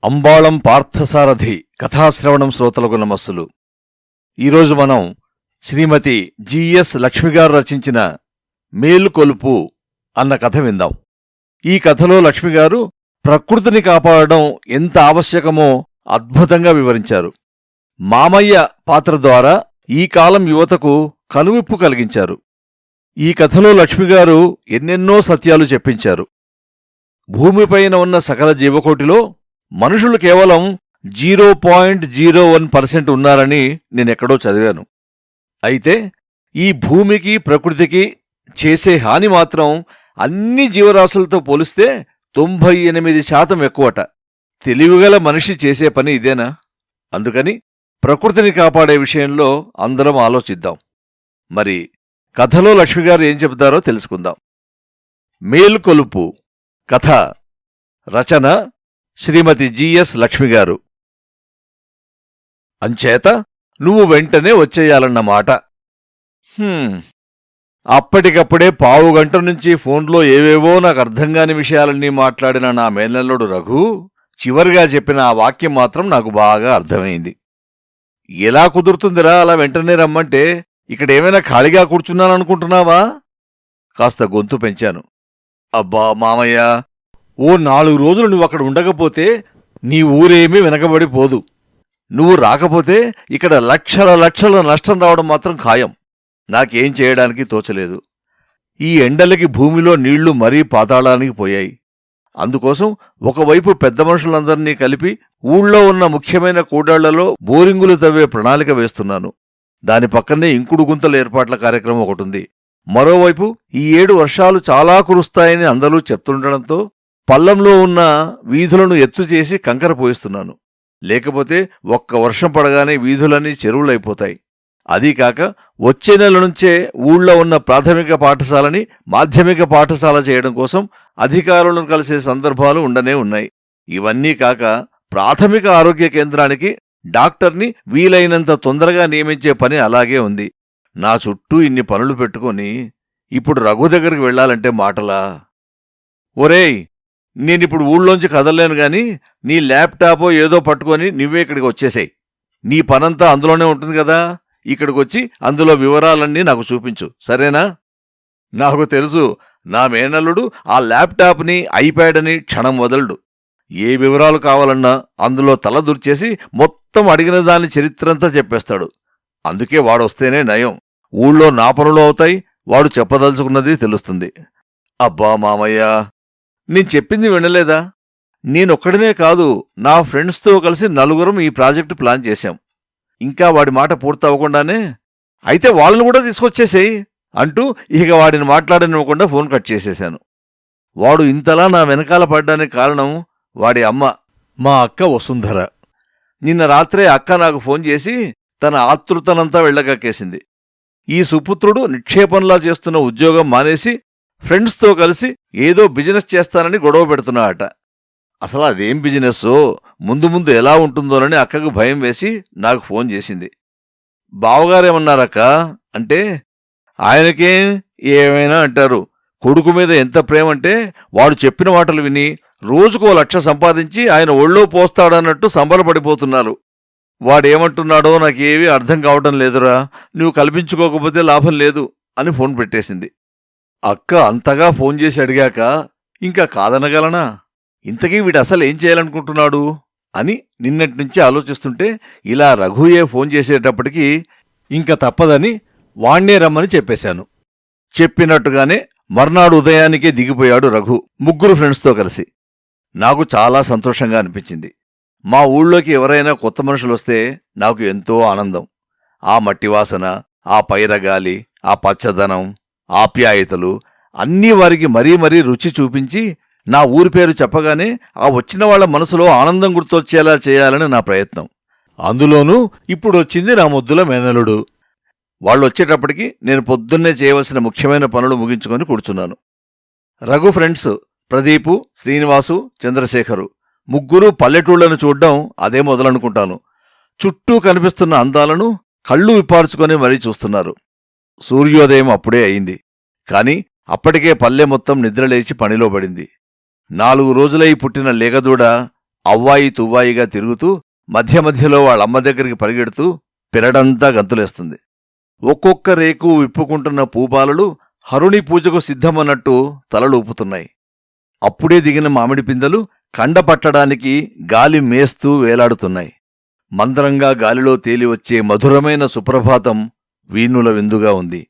అంబాళం పార్థసారథి కథాశ్రవణం శ్రోతలకు నమస్సులు. ఈరోజు మనం శ్రీమతి జిఎస్ లక్ష్మిగారు రచించిన మేలుకొలుపు అన్న కథ విందాం. ఈ కథలో లక్ష్మిగారు ప్రకృతిని కాపాడడం ఎంత ఆవశ్యకమో అద్భుతంగా వివరించారు. మామయ్య పాత్ర ద్వారా ఈ కాలం యువతకు కనువిప్పు కలిగించారు. ఈ కథలో లక్ష్మిగారు ఎన్నెన్నో సత్యాలు చెప్పించారు. భూమిపైన ఉన్న సకల జీవకోటిలో మనుషులు కేవలం 0.01% ఉన్నారని నేనెక్కడో చదివాను. అయితే ఈ భూమికి ప్రకృతికి చేసే హాని మాత్రం అన్ని జీవరాశులతో పోలిస్తే 98% ఎక్కువట. తెలివిగల మనిషి చేసే పని ఇదేనా? అందుకని ప్రకృతిని కాపాడే విషయంలో అందరం ఆలోచిద్దాం. మరి కథలో లక్ష్మిగారు ఏం చెబుతారో తెలుసుకుందాం. మేలుకొలుపు కథ రచన శ్రీమతి జిఎస్ లక్ష్మిగారు. అంచేత నువ్వు వెంటనే వచ్చేయాలన్నమాట. అప్పటికప్పుడే పావుగంట నుంచి ఫోన్లో ఏవేవో నాకు అర్థంగాని విషయాలన్నీ మాట్లాడిన నా మేనల్లుడు రఘు చివరిగా చెప్పిన ఆ వాక్యం మాత్రం నాకు బాగా అర్థమైంది. ఎలా కుదురుతుందిరా అలా వెంటనే రమ్మంటే? ఇక్కడేమైనా ఖాళీగా కూర్చున్నాననుకుంటున్నావా? కాస్త గొంతు పెంచాను. అబ్బా మామయ్య, ఓ 4 రోజులు నువ్వక్కడ ఉండకపోతే నీ ఊరేమీ వెనకబడిపోదు. నువ్వు రాకపోతే ఇక్కడ లక్షల నష్టం రావడం మాత్రం ఖాయం. నాకేం చేయడానికి తోచలేదు. ఈ ఎండలకి భూమిలో నీళ్లు మరీ పాతాళానికి పోయాయి. అందుకోసం ఒకవైపు పెద్ద మనుషులందరినీ కలిపి ఊళ్ళో ఉన్న ముఖ్యమైన కూడాళ్లలో బోరింగులు తవ్వే ప్రణాళిక వేస్తున్నాను. దాని పక్కనే ఇంకుడు గుంతల ఏర్పాట్ల కార్యక్రమం ఒకటుంది. మరోవైపు ఈ 7 వర్షాలు చాలా కురుస్తాయని అందరూ చెప్తుండడంతో పల్లంలో ఉన్న వీధులను ఎత్తుచేసి కంకర పోయిస్తున్నాను. లేకపోతే ఒక్క వర్షం పడగానే వీధులన్నీ చెరువులైపోతాయి. అదీకాక వచ్చే నెల నుంచే ఊళ్ళో ఉన్న ప్రాథమిక పాఠశాలని మాధ్యమిక పాఠశాల చేయడం కోసం అధికారులను కలిసే సందర్భాలు ఉండనే ఉన్నాయి. ఇవన్నీ కాక ప్రాథమిక ఆరోగ్య కేంద్రానికి డాక్టర్ని వీలైనంత తొందరగా నియమించే పని అలాగే ఉంది. నా చుట్టూ ఇన్ని పనులు పెట్టుకొని ఇప్పుడు రఘు దగ్గరికి వెళ్లాలంటే మాటలా? ఒరేయ్, నేనిప్పుడు ఊళ్ళోంచి కదలలేను గాని నీ ల్యాప్టాపో ఏదో పట్టుకొని నువ్వే ఇక్కడికి వచ్చేసాయి. నీ పనంతా అందులోనే ఉంటుంది కదా. ఇక్కడికొచ్చి అందులో వివరాలన్నీ నాకు చూపించు, సరేనా? నాకు తెలుసు, నా మేనల్లుడు ఆ ల్యాప్టాప్ని ఐప్యాడ్ని క్షణం వదలడు. ఏ వివరాలు కావాలన్నా అందులో తల దుర్చేసి మొత్తం అడిగిన దాని చరిత్రంతా చెప్పేస్తాడు. అందుకే వాడొస్తేనే నయం. ఊళ్ళో నా పనులు అవుతాయి, వాడు చెప్పదలుచుకున్నది తెలుస్తుంది. అబ్బా మామయ్య, నేను చెప్పింది వినలేదా? నేనొక్కడనే కాదు, నా ఫ్రెండ్స్తో కలిసి 4 ఈ ప్రాజెక్టు ప్లాన్ చేశాం. ఇంకా వాడి మాట పూర్తవకుండానే అయితే వాళ్ళని కూడా తీసుకొచ్చేసేయి అంటూ ఇక వాడిని మాట్లాడనివ్వకుండా ఫోన్ కట్ చేసేశాను. వాడు ఇంతలా నా వెనకాల పడ్డానికి కారణం వాడి అమ్మ, మా అక్క వసుంధర. నిన్న రాత్రే అక్క నాకు ఫోన్ చేసి తన ఆతృతనంతా వెళ్లగక్కేసింది. ఈ సుపుత్రుడు నిక్షేపంలా చేస్తున్న ఉద్యోగం మానేసి ఫ్రెండ్స్తో కలిసి ఏదో బిజినెస్ చేస్తానని గొడవ పెడుతున్నాడట. అసలు అదేం బిజినెస్సో, ముందు ఎలా ఉంటుందోనని అక్కకు భయం వేసి నాకు ఫోన్ చేసింది. బావగారేమన్నారక్క అంటే, ఆయనకేం ఏమైనా అంటారు. కొడుకు మీద ఎంత ప్రేమంటే వాడు చెప్పిన మాటలు విని రోజుకో 1,00,000 సంపాదించి ఆయన ఒళ్ళో పోస్తాడన్నట్టు సంబరపడిపోతున్నారు. వాడేమంటున్నాడో నాకేవీ అర్థం కావటం లేదురా, నువ్వు కల్పించుకోకపోతే లాభం లేదు అని ఫోన్ పెట్టేసింది. అక్క అంతగా ఫోన్ చేసి అడిగాక ఇంకా కాదనగలనా? ఇంతకీ వీడు అసలు ఏం చేయాలనుకుంటున్నాడు అని నిన్నటినుంచి ఆలోచిస్తుంటే ఇలా రఘుయే ఫోన్ చేసేటప్పటికీ ఇంక తప్పదని వాణ్ణే రమ్మని చెప్పేశాను. చెప్పినట్టుగానే మర్నాడు ఉదయానికే దిగిపోయాడు రఘు 3 ఫ్రెండ్స్తో కలిసి. నాకు చాలా సంతోషంగా అనిపించింది. మా ఊళ్ళోకి ఎవరైనా కొత్త మనుషులొస్తే నాకు ఎంతో ఆనందం. ఆ మట్టివాసన, ఆ పైరగాలి, ఆ పచ్చదనం, ఆప్యాయతలు అన్నీ వారికి మరీ రుచి చూపించి నా ఊరి పేరు చెప్పగానే ఆ వచ్చిన వాళ్ల మనసులో ఆనందం గుర్తొచ్చేలా చేయాలని నా ప్రయత్నం. అందులోనూ ఇప్పుడొచ్చింది నా ముద్దుల మేనలుడు. వాళ్ళొచ్చేటప్పటికి నేను పొద్దున్నే చేయవలసిన ముఖ్యమైన పనులు ముగించుకొని కూర్చున్నాను. రఘు ఫ్రెండ్స్ ప్రదీపు, శ్రీనివాసు, చంద్రశేఖరు 3 పల్లెటూళ్లను చూడ్డం అదే మొదలనుకుంటాను. చుట్టూ కనిపిస్తున్న అందాలను కళ్ళు విప్పార్చుకొని మరీ చూస్తున్నారు. సూర్యోదయం అప్పుడే అయింది. కాని అప్పటికే పల్లె మొత్తం నిద్రలేచి పనిలో పడింది. 4 రోజులై పుట్టిన లేగదూడ అవ్వాయి తువ్వాయిగా తిరుగుతూ మధ్య మధ్యలో వాళ్ళమ్మ దగ్గరికి పరిగెడుతూ పెరడంతా గంతులేస్తుంది. ఒక్కొక్క రేకు విప్పుకుంటున్న పూపాలలు హరుణి పూజకు సిద్ధమన్నట్టు తలలూపుతున్నాయి. అప్పుడే దిగిన మామిడి పిందెలు కండపట్టడానికి గాలి మేస్తూ వేలాడుతున్నాయి. మందరంగా గాలిలో తేలివచ్చే మధురమైన సుప్రభాతం వీణుల విందుగా ఉంది.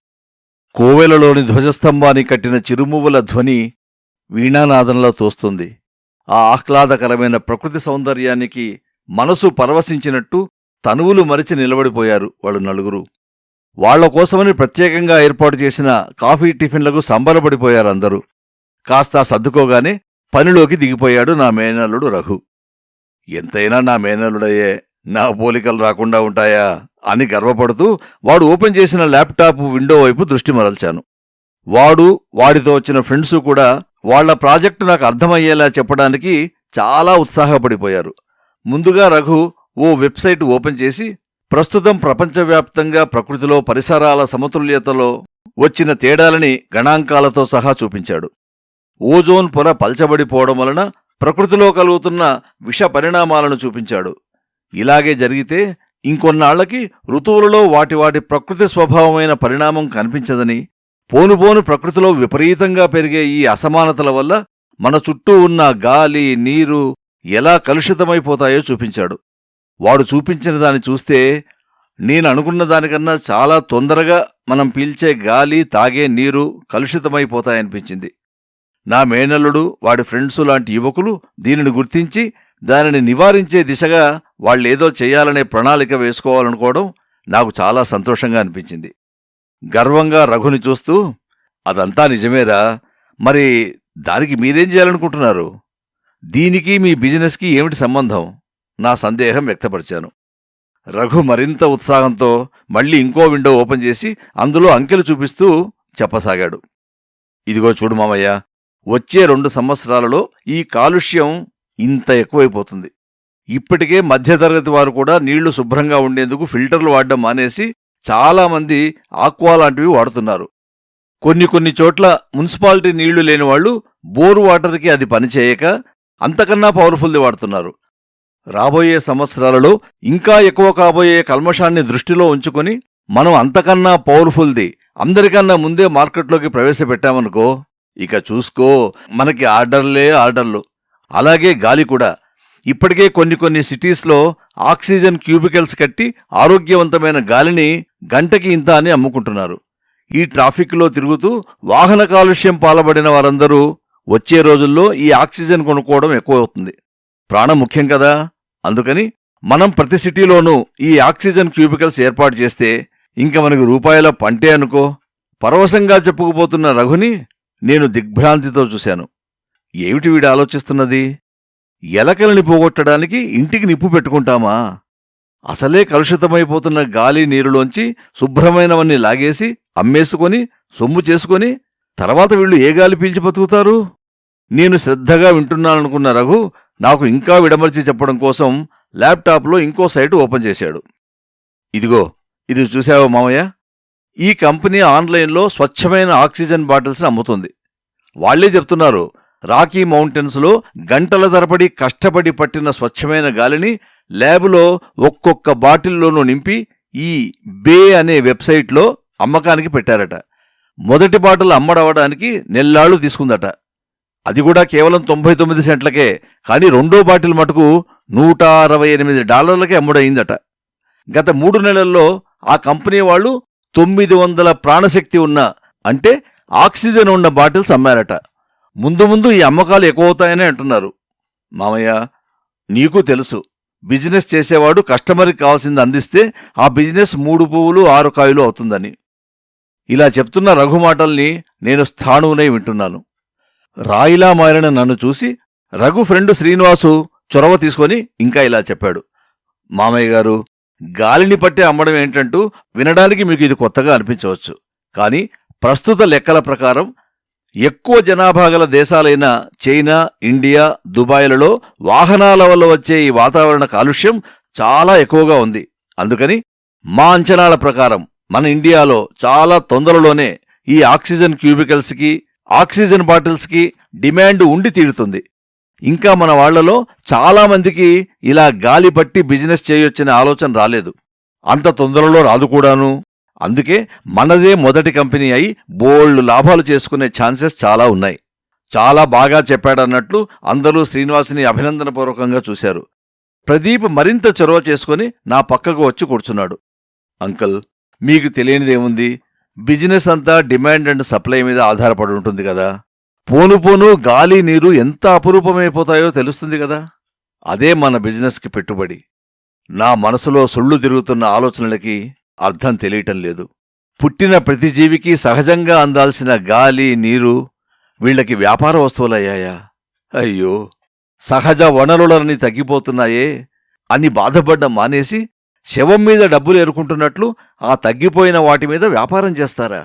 కోవెలలోని ధ్వజస్తంభాన్ని కట్టిన చిరుమువ్వల ధ్వని వీణానాదంలో తోస్తుంది. ఆ ఆహ్లాదకరమైన ప్రకృతి సౌందర్యానికి మనసు పరవశించినట్టు తనువులు మరిచి నిలబడిపోయారు వాళ్ళు నలుగురు. వాళ్లకోసమని ప్రత్యేకంగా ఏర్పాటు చేసిన కాఫీ టిఫిన్లకు సంబరపడిపోయారందరూ. కాస్తా సర్దుకోగానే పనిలోకి దిగిపోయాడు నా మేనల్లుడు రఘు. ఎంతైనా నా మేనల్లుడయ్యే, నా పోలికలు రాకుండా ఉంటాయా అని గర్వపడుతూ వాడు ఓపెన్ చేసిన ల్యాప్టాప్ విండో వైపు దృష్టి మరల్చాను. వాడు, వాడితో వచ్చిన ఫ్రెండ్సు కూడా వాళ్ల ప్రాజెక్టు నాకు అర్థమయ్యేలా చెప్పడానికి చాలా ఉత్సాహపడిపోయారు. ముందుగా రఘు ఓ వెబ్సైట్ ఓపెన్ చేసి ప్రస్తుతం ప్రపంచవ్యాప్తంగా ప్రకృతిలో పరిసరాల సమతుల్యతలో వచ్చిన తేడాలని గణాంకాలతో సహా చూపించాడు. ఓజోన్ పొర పల్చబడిపోవడం వలన ప్రకృతిలో కలుగుతున్న విష పరిణామాలను చూపించాడు. ఇలాగే జరిగితే ఇంకొన్నాళ్లకి ఋతువులలో వాటి ప్రకృతి స్వభావమైన పరిణామం కనిపించదని, పోనుపోను ప్రకృతిలో విపరీతంగా పెరిగే ఈ అసమానతల వల్ల మన చుట్టూ ఉన్న గాలి, నీరు ఎలా కలుషితమైపోతాయో చూపించాడు. వాడు చూపించిన దాన్ని చూస్తే నేననుకున్న దానికన్నా చాలా తొందరగా మనం పీల్చే గాలి, తాగే నీరు కలుషితమైపోతాయనిపించింది. నా మేనల్లుడు, వాడి ఫ్రెండ్సు లాంటి యువకులు దీనిని గుర్తించి దానిని నివారించే దిశగా వాళ్ళేదో చెయ్యాలనే ప్రణాళిక వేసుకోవాలనుకోవడం నాకు చాలా సంతోషంగా అనిపించింది. గర్వంగా రఘుని చూస్తూ, అదంతా నిజమేరా, మరి దానికి మీరేం చేయాలనుకుంటున్నారు? దీనికి మీ బిజినెస్కి ఏమిటి సంబంధం? నా సందేహం వ్యక్తపరిచాను. రఘు మరింత ఉత్సాహంతో మళ్లీ ఇంకో విండో ఓపెన్ చేసి అందులో అంకెలు చూపిస్తూ చెప్పసాగాడు. ఇదిగో చూడు మామయ్య, వచ్చే 2 సంవత్సరాలలో ఈ కాలుష్యం ఇంత ఎక్కువైపోతుంది. ఇప్పటికే మధ్యతరగతి వారు కూడా నీళ్లు శుభ్రంగా ఉండేందుకు ఫిల్టర్లు వాడడం మానేసి చాలామంది ఆక్వా లాంటివి వాడుతున్నారు. కొన్ని చోట్ల మున్సిపాలిటీ నీళ్లు లేనివాళ్లు బోరు వాటర్కి అది పనిచేయక అంతకన్నా పవర్ఫుల్ది వాడుతున్నారు. రాబోయే సంవత్సరాలలో ఇంకా ఎక్కువ కాబోయే కల్మషాన్ని దృష్టిలో ఉంచుకొని మనం అంతకన్నా పవర్ఫుల్ది అందరికన్నా ముందే మార్కెట్లోకి ప్రవేశపెట్టామనుకో, ఇక చూసుకో, మనకి ఆర్డర్లు. అలాగే గాలి కూడా. ఇప్పటికే కొన్ని సిటీస్లో ఆక్సిజన్ క్యూబికల్స్ కట్టి ఆరోగ్యవంతమైన గాలిని గంటకి ఇంత అని అమ్ముకుంటున్నారు. ఈ ట్రాఫిక్లో తిరుగుతూ వాహన కాలుష్యం పాల్పడిన వారందరూ వచ్చే రోజుల్లో ఈ ఆక్సిజన్ కొనుక్కోవడం ఎక్కువవుతుంది. ప్రాణం ముఖ్యం కదా. అందుకని మనం ప్రతి సిటీలోనూ ఈ ఆక్సిజన్ క్యూబికల్స్ ఏర్పాటు చేస్తే ఇంక మనకు రూపాయల పంటే అనుకో. పరవశంగా చెప్పుకుపోతున్న రఘుని నేను దిగ్భ్రాంతితో చూశాను. ఏమిటి వీడు ఆలోచిస్తున్నది? ఎలకలని పోగొట్టడానికి ఇంటికి నిప్పు పెట్టుకుంటామా? అసలే కలుషితమైపోతున్న గాలి, నీరులోంచి శుభ్రమైనవన్నీ లాగేసి అమ్మేసుకొని సొమ్ము చేసుకొని తర్వాత వీళ్ళు ఏ గాలి పీల్చి బతుకుతారు? నేను శ్రద్ధగా వింటున్నాననుకున్న రఘు నాకు ఇంకా విడమర్చి చెప్పడం కోసం ల్యాప్టాప్లో ఇంకో సైటు ఓపెన్ చేశాడు. ఇదిగో, ఇది చూశావా మామయ్య? ఈ కంపెనీ ఆన్లైన్లో స్వచ్ఛమైన ఆక్సిజన్ బాటిల్స్ని అమ్ముతుంది. వాళ్లే చెప్తున్నారు, రాకీ మౌంటైన్స్లో గంటల తరబడి కష్టపడి పట్టిన స్వచ్ఛమైన గాలిని ల్యాబులో ఒక్కొక్క బాటిల్లోనూ నింపి ఈ బే అనే వెబ్సైట్లో అమ్మకానికి పెట్టారట. మొదటి బాటిల్ అమ్మడవడానికి నెల్లాళ్లు తీసుకుందట. అది కూడా కేవలం 99 సెంట్లకే. కానీ రెండో బాటిల్ మటుకు $168 అమ్ముడయిందట. గత 3 నెలల్లో ఆ కంపెనీ వాళ్ళు 900 ప్రాణశక్తి ఉన్న, అంటే ఆక్సిజన్ ఉన్న బాటిల్స్ అమ్మారట. ముందు ఈ అమ్మకాలు ఎక్కువవుతాయని అంటున్నారు. మామయ్య, నీకు తెలుసు, బిజినెస్ చేసేవాడు కస్టమర్కి కావాల్సింది అందిస్తే ఆ బిజినెస్ 3 పువ్వులు 6 కాయలు అవుతుందని. ఇలా చెప్తున్న రఘు మాటల్ని నేను స్థాణువునై వింటున్నాను. రాయిలా మారిన నన్ను చూసి రఘు ఫ్రెండు శ్రీనివాసు చొరవ తీసుకొని ఇంకా ఇలా చెప్పాడు. మామయ్య గారు, గాలిని పట్టి అమ్మడం ఏంటంటూ వినడానికి మీకు ఇది కొత్తగా అనిపించవచ్చు. కానీ ప్రస్తుత లెక్కల ప్రకారం ఎక్కువ జనాభా గల దేశాలైన చైనా, ఇండియా, దుబాయ్లలో వాహనాల వల్ల వచ్చే ఈ వాతావరణ కాలుష్యం చాలా ఎక్కువగా ఉంది. అందుకని మా అంచనాల ప్రకారం మన ఇండియాలో చాలా తొందరలోనే ఈ ఆక్సిజన్ క్యూబికల్స్కి, ఆక్సిజన్ బాటిల్స్కి డిమాండ్ ఉండి తీరుతుంది. ఇంకా మన వాళ్లలో చాలామందికి ఇలా గాలి పట్టి బిజినెస్ చేయొచ్చనే ఆలోచన రాలేదు. అంత తొందరలో రాదు కూడాను. అందుకే మనదే మొదటి కంపెనీ అయి బోల్డ్ లాభాలు చేసుకునే ఛాన్సెస్ చాలా ఉన్నాయి. చాలా బాగా చెప్పాడన్నట్లు అందరూ శ్రీనివాసుని అభినందనపూర్వకంగా చూశారు. ప్రదీప్ మరింత చొరవ చేసుకుని నా పక్కకు వచ్చి కూర్చున్నాడు. అంకుల్, మీకు తెలియనిదేముంది, బిజినెస్ అంతా డిమాండ్ అండ్ సప్లై మీద ఆధారపడి ఉంటుంది కదా. పోను పోను గాలి నీరు ఎంత అపురూపమైపోతాయో తెలుస్తుంది కదా. అదే మన బిజినెస్కి పెట్టుబడి. నా మనసులో సుళ్ళు తిరుగుతున్న ఆలోచనలకి అర్థం తెలియటం లేదు. పుట్టిన ప్రతి జీవికి సహజంగా అందాల్సిన గాలి నీరు వీళ్లకి వ్యాపార వస్తువులయ్యాయా? అయ్యో, సహజ వనరులన్నీ తగ్గిపోతున్నాయే అని బాధపడ్డం మానేసి శవం మీద డబ్బులు ఏరుకుంటున్నట్లు ఆ తగ్గిపోయిన వాటి మీద వ్యాపారం చేస్తారా?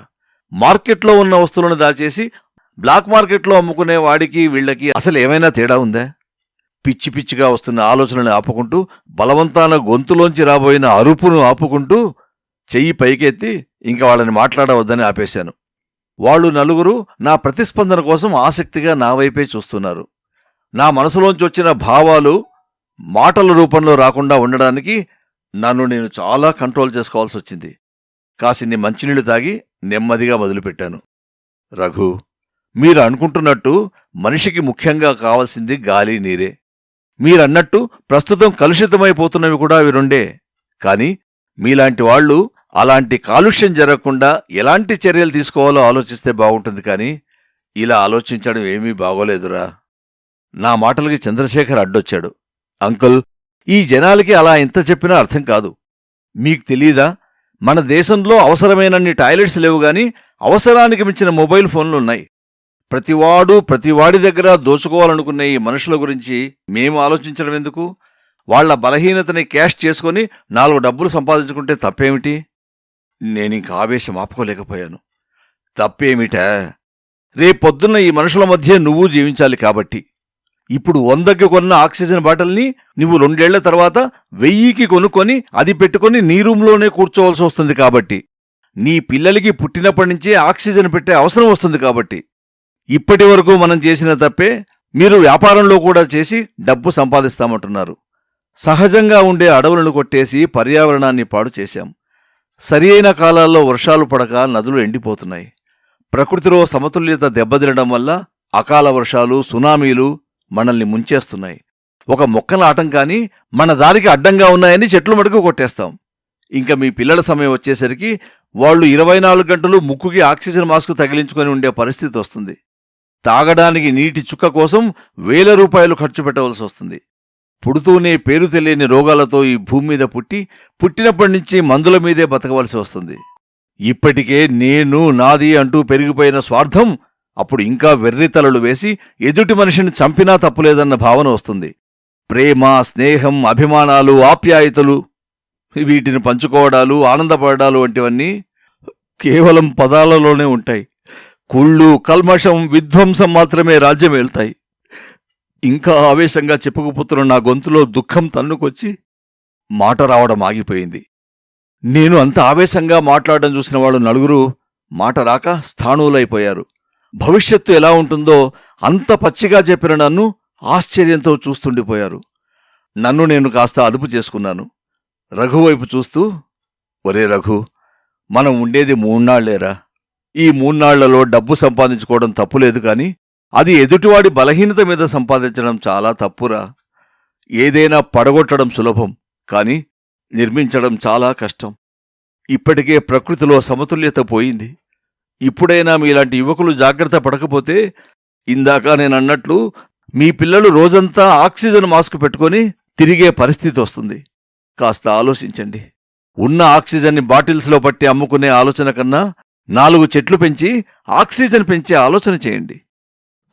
మార్కెట్లో ఉన్న వస్తువులను దాచేసి బ్లాక్ మార్కెట్లో అమ్ముకునే వాడికి వీళ్లకి అసలు ఏమైనా తేడా ఉందా? పిచ్చి పిచ్చిగా వస్తున్న ఆలోచనని ఆపుకుంటూ, బలవంతాన గొంతులోంచి రాబోయిన అరుపును ఆపుకుంటూ చెయ్యి పైకెత్తి ఇంక వాళ్ళని మాట్లాడవద్దని ఆపేశాను. వాళ్ళు నలుగురు నా ప్రతిస్పందన కోసం ఆసక్తిగా నా వైపే చూస్తున్నారు. నా మనసులోంచి వచ్చిన భావాలు మాటల రూపంలో రాకుండా ఉండడానికి నన్ను నేను చాలా కంట్రోల్ చేసుకోవాల్సి వచ్చింది. కాసిన్ని మంచినీళ్లు తాగి నెమ్మదిగా మొదలుపెట్టాను. రఘు, మీరు అనుకుంటున్నట్టు మనిషికి ముఖ్యంగా కావాల్సింది గాలి నీరే. మీరన్నట్టు ప్రస్తుతం కలుషితమైపోతున్నవి కూడా అవి రెండే. కాని మీలాంటి వాళ్లు అలాంటి కాలుష్యం జరగకుండా ఎలాంటి చర్యలు తీసుకోవాలో ఆలోచిస్తే బాగుంటుంది. కాని ఇలా ఆలోచించడం ఏమీ బాగోలేదురా. నా మాటలకి చంద్రశేఖర్ అడ్డొచ్చాడు. అంకుల్, ఈ జనాలకి అలా ఎంత చెప్పినా అర్థం కాదు. మీకు తెలీదా, మన దేశంలో అవసరమైనన్ని టాయిలెట్స్ లేవుగాని అవసరానికి మించిన మొబైల్ ఫోన్లున్నాయి. ప్రతివాడి దగ్గర దోచుకోవాలనుకునే ఈ మనుషుల గురించి మేము ఆలోచించడం ఎందుకు? వాళ్ల బలహీనతని క్యాష్ చేసుకుని 4 డబ్బులు సంపాదించుకుంటే తప్పేమిటి? నేనింక ఆవేశం ఆపుకోలేకపోయాను. తప్పేమిటా? రేపొద్దున్న ఈ మనుషుల మధ్య నువ్వు జీవించాలి కాబట్టి. ఇప్పుడు 100కి కొన్న ఆక్సిజన్ బాటిల్ని నువ్వు 2 ఏళ్ల తర్వాత 1000కి కొనుక్కొని అది పెట్టుకుని నీ రూంలోనే కూర్చోవలసి వస్తుంది కాబట్టి. నీ పిల్లలకి పుట్టినప్పటినుంచే ఆక్సిజన్ పెట్టే అవసరం వస్తుంది కాబట్టి. ఇప్పటి వరకు మనం చేసిన తప్పే మీరు వ్యాపారంలో కూడా చేసి డబ్బు సంపాదిస్తామంటున్నారు. సహజంగా ఉండే అడవులను కొట్టేసి పర్యావరణాన్ని పాడు చేశాం. సరి అయిన కాలాల్లో వర్షాలు పడక నదులు ఎండిపోతున్నాయి. ప్రకృతిలో సమతుల్యత దెబ్బతినడం వల్ల అకాల వర్షాలు, సునామీలు మనల్ని ముంచేస్తున్నాయి. ఒక మొక్క నాటం కాని మన దారికి అడ్డంగా ఉన్నాయని చెట్లు మటుకు కొట్టేస్తాం. ఇంకా మీ పిల్లల సమయం వచ్చేసరికి వాళ్లు 24 గంటలు ముక్కుకి ఆక్సిజన్ మాస్క్ తగిలించుకొని ఉండే పరిస్థితి వస్తుంది. తాగడానికి నీటి చుక్క కోసం 1000 రూపాయలు ఖర్చు పెట్టవలసి వస్తుంది. పుడుతూనే పేరు తెలియని రోగాలతో ఈ భూమి మీద పుట్టినప్పటినుంచి మందుల మీదే బతకవలసి వస్తుంది. ఇప్పటికే నేను నాది అంటూ పెరిగిపోయిన స్వార్థం అప్పుడు ఇంకా వెర్రితలలు వేసి ఎదుటి మనిషిని చంపినా తప్పులేదన్న భావన వస్తుంది. ప్రేమ, స్నేహం, అభిమానాలు, ఆప్యాయతలు, వీటిని పంచుకోవడాలు, ఆనందపడాలు వంటివన్నీ కేవలం పదాలలోనే ఉంటాయి. కుళ్ళు, కల్మషం, విధ్వంసం మాత్రమే రాజ్యమేళ్తాయి. ఇంకా ఆవేశంగా చెప్పుకుపోతున్న నా గొంతులో దుఃఖం తన్నుకొచ్చి మాట రావడం ఆగిపోయింది. నేను అంత ఆవేశంగా మాట్లాడడం చూసిన వాళ్ళు నలుగురు మాట రాక స్థాణువులైపోయారు. భవిష్యత్తు ఎలా ఉంటుందో అంత పచ్చిగా చెప్పిన నన్ను ఆశ్చర్యంతో చూస్తుండిపోయారు. నన్ను నేను కాస్త అదుపు చేసుకున్నాను. రఘువైపు చూస్తూ, ఒరే రఘు, మనం ఉండేది 3 నాళ్లేరా. ఈ 3 నాళ్లలో డబ్బు సంపాదించుకోవడం తప్పులేదు కాని అది ఎదుటివాడి బలహీనత మీద సంపాదించడం చాలా తప్పురా. ఏదైనా పడగొట్టడం సులభం, కాని నిర్మించడం చాలా కష్టం. ఇప్పటికే ప్రకృతిలో సమతుల్యత పోయింది. ఇప్పుడైనా మీలాంటి యువకులు జాగ్రత్త పడకపోతే ఇందాక నేనన్నట్లు మీ పిల్లలు రోజంతా ఆక్సిజన్ మాస్క్ పెట్టుకొని తిరిగే పరిస్థితి వస్తుంది. కాస్త ఆలోచించండి. ఉన్న ఆక్సిజన్ని బాటిల్స్లో పట్టి అమ్ముకునే ఆలోచన కన్నా 4 చెట్లు పెంచి ఆక్సిజన్ పెంచే ఆలోచన చేయండి.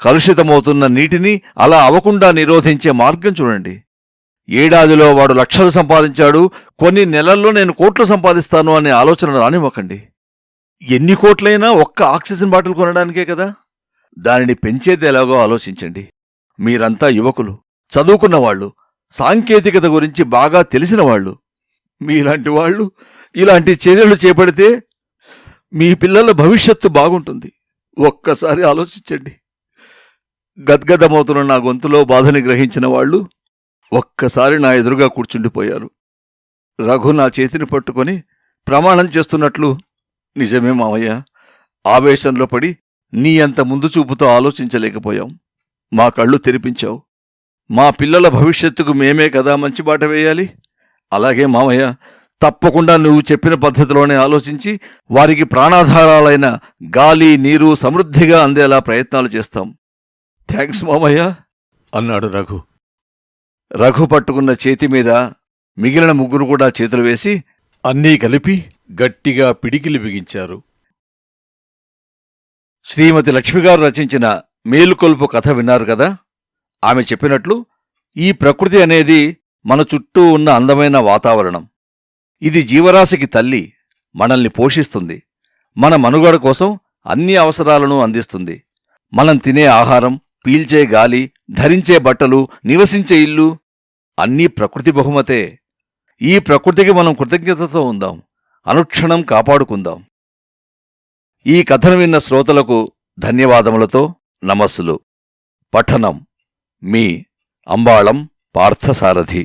కలుషితమవుతున్న నీటిని అలా అవకుండా నిరోధించే మార్గం చూడండి. ఏడాదిలో వాడు లక్షలు సంపాదించాడు, కొన్ని నెలల్లో నేను కోట్లు సంపాదిస్తాను అనే ఆలోచన రానివ్వకండి. ఎన్ని కోట్లైనా ఒక్క ఆక్సిజన్ బాటిల్ కొనడానికే కదా. దానిని పెంచేది ఎలాగో ఆలోచించండి. మీరంతా యువకులు, చదువుకున్నవాళ్లు, సాంకేతికత గురించి బాగా తెలిసినవాళ్లు. మీలాంటి వాళ్లు ఇలాంటి చర్యలు చేపడితే మీ పిల్లల భవిష్యత్తు బాగుంటుంది. ఒక్కసారి ఆలోచించండి. గద్గదమవుతున్న నా గొంతులో బాధని గ్రహించిన వాళ్ళు ఒక్కసారి నా ఎదురుగా కూర్చుండిపోయారు. రఘు నా చేతిని పట్టుకొని ప్రమాణం చేస్తున్నట్లు, నిజమే మావయ్య, ఆవేశంలో పడి నీ అంత ముందు చూపుతో ఆలోచించలేకపోయాం. మా కళ్ళు తెరిపించావు. మా పిల్లల భవిష్యత్తుకు మేమే కదా మంచి బాట వేయాలి. అలాగే మావయ్య, తప్పకుండా నువ్వు చెప్పిన పద్ధతిలోనే ఆలోచించి వారికి ప్రాణాధారాలైన గాలి, నీరు సమృద్ధిగా అందేలా ప్రయత్నాలు చేస్తాం. థ్యాంక్స్ మామయ్య అన్నాడు రఘు. రఘు పట్టుకున్న చేతి మీద మిగిలిన ముగ్గురు కూడా చేతులు వేసి అన్నీ కలిపి గట్టిగా పిడికిలి బిగించారు. శ్రీమతి లక్ష్మిగారు రచించిన మేలుకొల్పు కథ విన్నారు కదా. ఆమె చెప్పినట్లు ఈ ప్రకృతి అనేది మన చుట్టూ ఉన్న అందమైన వాతావరణం. ఇది జీవరాశికి తల్లి, మనల్ని పోషిస్తుంది. మన మనుగడ కోసం అన్ని అవసరాలను అందిస్తుంది. మనం తినే ఆహారం, పీల్చే గాలి, ధరించే బట్టలు, నివసించే ఇల్లు అన్నీ ప్రకృతి బహుమతే. ఈ ప్రకృతికి మనం కృతజ్ఞతతో ఉందాం, అనుక్షణం కాపాడుకుందాం. ఈ కథను విన్న శ్రోతలకు ధన్యవాదములతో నమస్సులు. పఠనం మీ అంబాళం పార్థసారథి.